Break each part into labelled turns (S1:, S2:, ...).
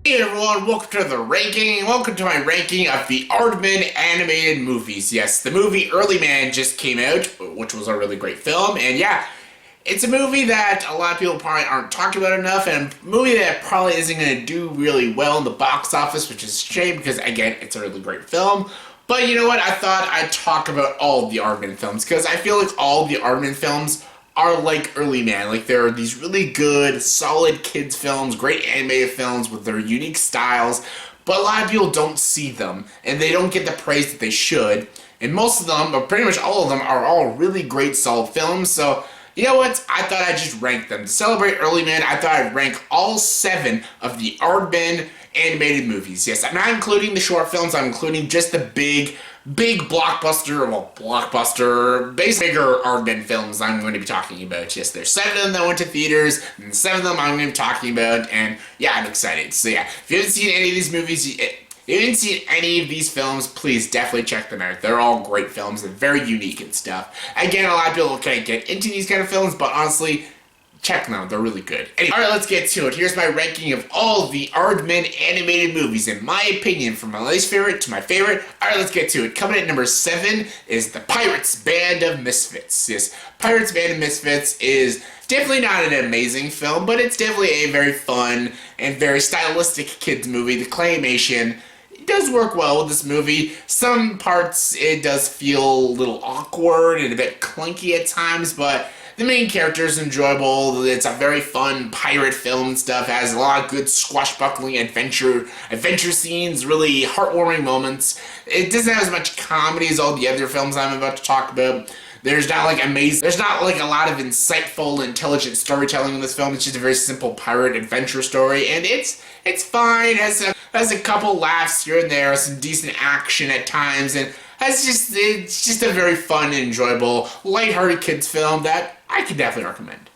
S1: Hey everyone, welcome to the ranking. Welcome to my ranking of the Aardman animated movies. Yes, the movie Early Man just came out, which was a really great film, and yeah, it's a movie that a lot of people probably aren't talking about enough, and a movie that probably isn't going to do really well in the box office, which is a shame because, again, it's a really great film. But you know what? I thought I'd talk about all the Aardman films because I feel like all the Aardman films are like Early Man. Like, there are these really good, solid kids films, great animated films with their unique styles, but a lot of people don't see them, and they don't get the praise that they should. And most of them, or pretty much all of them, are all really great, solid films, so you know what? I thought I'd just rank them. To celebrate Early Man, I thought I'd rank all 7 of the Aardman animated movies. Yes, I'm not including the short films, I'm including just the big blockbuster, bigger Aardman films I'm going to be talking about. Yes, there's 7 of them that went to theaters, and 7 of them I'm going to be talking about, and yeah, I'm excited. So yeah, if you haven't seen any of these movies, if you haven't seen any of these films, please definitely check them out. They're all great films and very unique and stuff. Again, a lot of people can't get into these kind of films, but honestly, check them out. They're really good. Anyway, alright, let's get to it. Here's my ranking of all the Aardman animated movies, in my opinion, from my least favorite to my favorite. Alright, let's get to it. Coming at number 7 is The Pirates Band of Misfits. Yes, Pirates Band of Misfits is definitely not an amazing film, but it's definitely a very fun and very stylistic kids movie. The claymation does work well with this movie. Some parts it does feel a little awkward and a bit clunky at times, but the main character is enjoyable. It's a very fun pirate film and stuff. It has a lot of good swashbuckling adventure scenes, really heartwarming moments. It doesn't have as much comedy as all the other films I'm about to talk about. There's not like a lot of insightful, intelligent storytelling in this film. It's just a very simple pirate adventure story, and it's fine. It has a couple laughs here and there, some decent action at times, and it's just a very fun, enjoyable, lighthearted kids film that I could definitely recommend.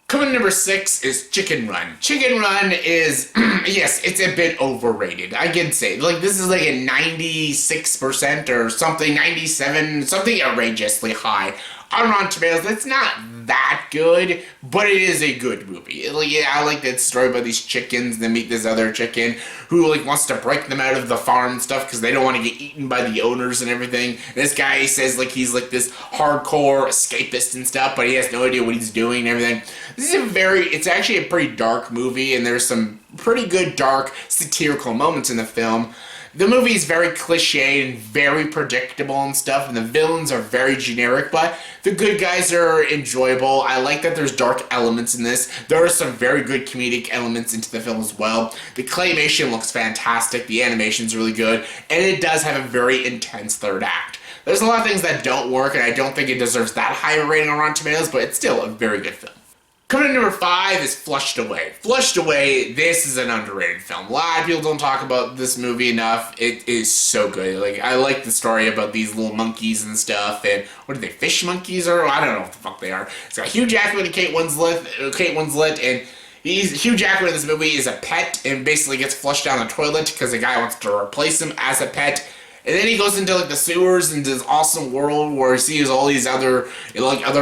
S1: Coming number 6 is Chicken Run. Chicken Run is, yes, it's a bit overrated. I can say, like, this is like a 96% or something, 97, something outrageously high. On Rotten Tomatoes, that's not that good, but it is a good movie. Like, yeah, I like that story about these chickens. They meet this other chicken who like wants to break them out of the farm and stuff because they don't want to get eaten by the owners and everything. And this guy says like he's like this hardcore escapist and stuff, but he has no idea what he's doing and everything. This is it's actually a pretty dark movie, and there's some pretty good dark satirical moments in the film. The movie is very cliched and very predictable and stuff, and the villains are very generic, but the good guys are enjoyable. I like that there's dark elements in this. There are some very good comedic elements into the film as well. The claymation looks fantastic, the animation's really good, and it does have a very intense third act. There's a lot of things that don't work, and I don't think it deserves that high a rating on Rotten Tomatoes, but it's still a very good film. Coming in number 5 is Flushed Away. Flushed Away, this is an underrated film. A lot of people don't talk about this movie enough. It is so good. Like, I like the story about these little monkeys and stuff, and what are they, fish monkeys, or I don't know what the fuck they are. It's got Hugh Jackman and Kate Winslet, and Hugh Jackman in this movie is a pet and basically gets flushed down the toilet because a guy wants to replace him as a pet. And then he goes into like the sewers into this awesome world where he sees all these other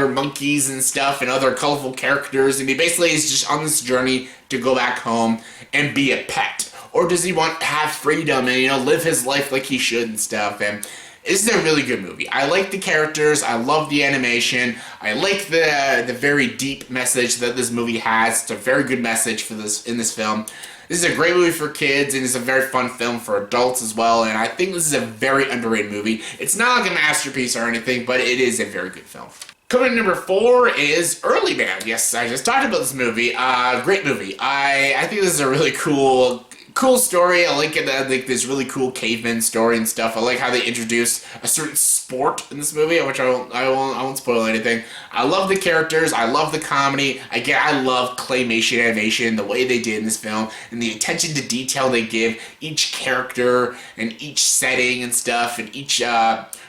S1: monkeys and stuff and other colorful characters, and he basically is just on this journey to go back home and be a pet. Or does he want to have freedom and live his life like he should and stuff? And this is a really good movie. I like the characters, I love the animation, I like the very deep message that this movie has. It's a very good message in this film. This is a great movie for kids, and it's a very fun film for adults as well, and I think this is a very underrated movie. It's not like a masterpiece or anything, but it is a very good film. Coming in number 4 is Early Man. Yes, I just talked about this movie. Great movie. I think this is a really cool story. I like it. I like this really cool caveman story and stuff. I like how they introduce a certain sport in this movie, which I won't spoil anything. I love the characters. I love the comedy. Again, I love claymation animation, the way they did in this film, and the attention to detail they give each character and each setting and stuff, and each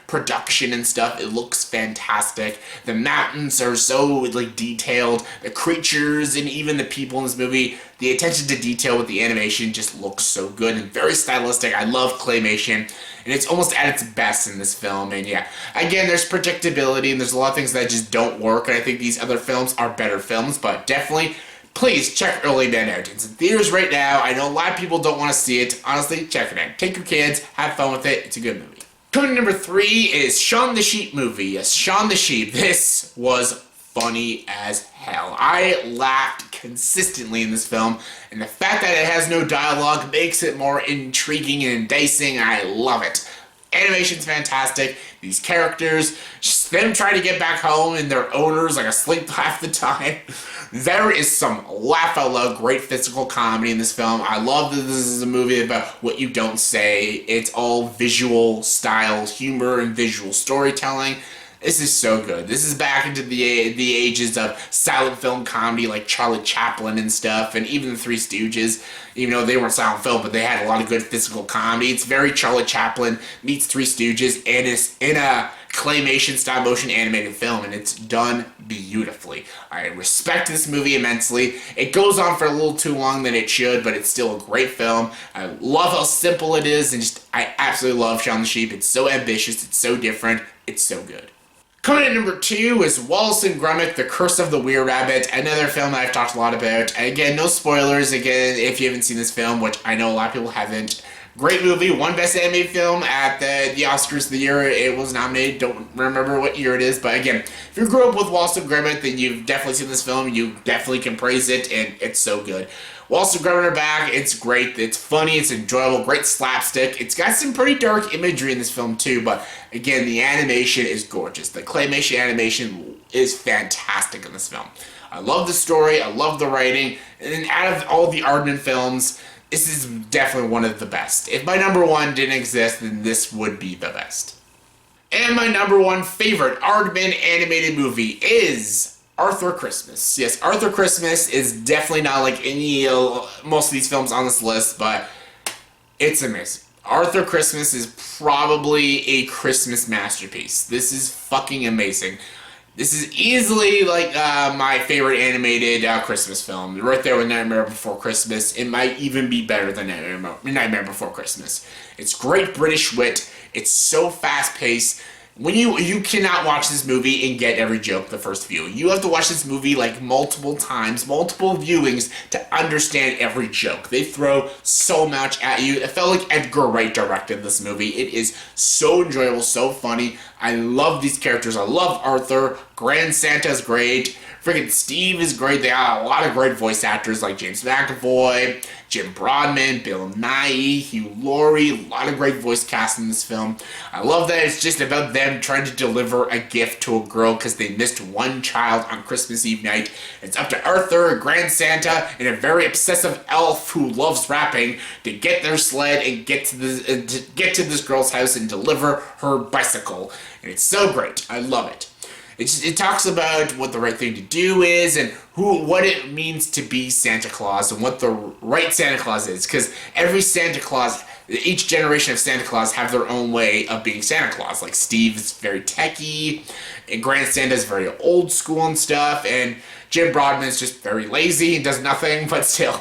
S1: production and stuff. It looks fantastic. The mountains are so like detailed. The creatures and even the people in this movie, the attention to detail with the animation just looks so good and very stylistic. I love claymation, and it's almost at its best in this film. And yeah, again, there's predictability and there's a lot of things that just don't work, and I think these other films are better films, but definitely please check Aardman out. It's in theaters right now. I know a lot of people don't want to see it. Honestly, check it out. Take your kids, have fun with it. It's a good movie. Coming number 3 is Shaun the Sheep movie. Yes, Shaun the Sheep. This was funny as hell. I laughed consistently in this film, and the fact that it has no dialogue makes it more intriguing and enticing. I love it. Animation's fantastic. These characters, just them trying to get back home and their owners like asleep half the time. There is some laugh out loud, great physical comedy in this film. I love that this is a movie about what you don't say. It's all visual style humor and visual storytelling. This is so good. This is back into the ages of silent film comedy like Charlie Chaplin and stuff, and even the Three Stooges. Even though they weren't silent film, but they had a lot of good physical comedy. It's very Charlie Chaplin meets Three Stooges, and it's in a claymation stop motion animated film, and it's done beautifully. I respect this movie immensely. It goes on for a little too long than it should, but it's still a great film. I love how simple it is, and I absolutely love Shaun the Sheep. It's so ambitious, it's so different, it's so good. Coming in number 2 is Wallace and Gromit, The Curse of the Were Rabbit, another film that I've talked a lot about. Again, no spoilers, again, if you haven't seen this film, which I know a lot of people haven't. Great movie, won Best Animated Film at the Oscars of the year it was nominated. Don't remember what year it is, but again, if you grew up with Wallace and Gromit, then you've definitely seen this film. You definitely can praise it, and it's so good. Wallace and Gromit are back. It's great. It's funny. It's enjoyable. Great slapstick. It's got some pretty dark imagery in this film too, but again, the animation is gorgeous. The claymation animation is fantastic in this film. I love the story. I love the writing. And out of all the Aardman films, this is definitely one of the best. If my number 1 didn't exist, then this would be the best. And my number 1 favorite Aardman animated movie is Arthur Christmas. Yes, Arthur Christmas is definitely not like most of these films on this list, but it's amazing. Arthur Christmas is probably a Christmas masterpiece. This is fucking amazing. This is easily like my favorite animated Christmas film. Right there with Nightmare Before Christmas. It might even be better than Nightmare Before Christmas. It's great British wit. It's so fast-paced. When you cannot watch this movie and get every joke the first view. You have to watch this movie like multiple times, multiple viewings to understand every joke. They throw so much at you. It felt like Edgar Wright directed this movie. It is so enjoyable, so funny. I love these characters. I love Arthur. Grand Santa's great. Freaking Steve is great. They have a lot of great voice actors like James McAvoy, Jim Broadman, Bill Nighy, Hugh Laurie. A lot of great voice cast in this film. I love that it's just about them trying to deliver a gift to a girl because they missed one child on Christmas Eve night. It's up to Arthur, Grand Santa, and a very obsessive elf who loves rapping to get their sled and get to this girl's house and deliver her bicycle. And it's so great. I love it. It talks about what the right thing to do is and what it means to be Santa Claus and what the right Santa Claus is. Because every Santa Claus, each generation of Santa Claus have their own way of being Santa Claus. Like Steve is very techie, and Grand Santa is very old school and stuff, and Jim Broadman is just very lazy and does nothing, but still.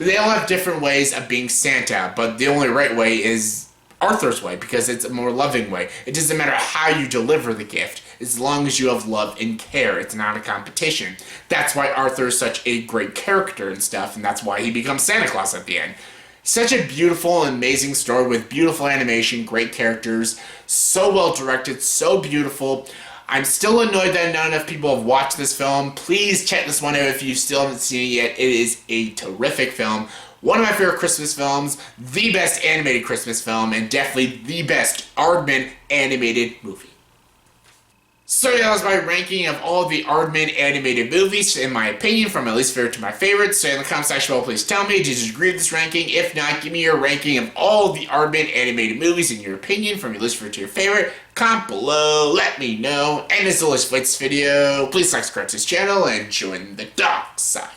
S1: They all have different ways of being Santa, but the only right way is Arthur's way because it's a more loving way. It doesn't matter how you deliver the gift. As long as you have love and care, it's not a competition. That's why Arthur is such a great character and stuff, and that's why he becomes Santa Claus at the end. Such a beautiful and amazing story with beautiful animation, great characters, so well directed, so beautiful. I'm still annoyed that not enough people have watched this film. Please check this one out if you still haven't seen it yet. It is a terrific film. One of my favorite Christmas films, the best animated Christmas film, and definitely the best Aardman animated movie. So yeah, that was my ranking of all the Aardman animated movies, in my opinion, from my least favorite to my favorite. So in the comment section below, please tell me, did you agree with this ranking? If not, give me your ranking of all the Aardman animated movies in your opinion, from your least favorite to your favorite. Comment below, let me know. And as always for this video, please like, subscribe to this channel, and join the dark side.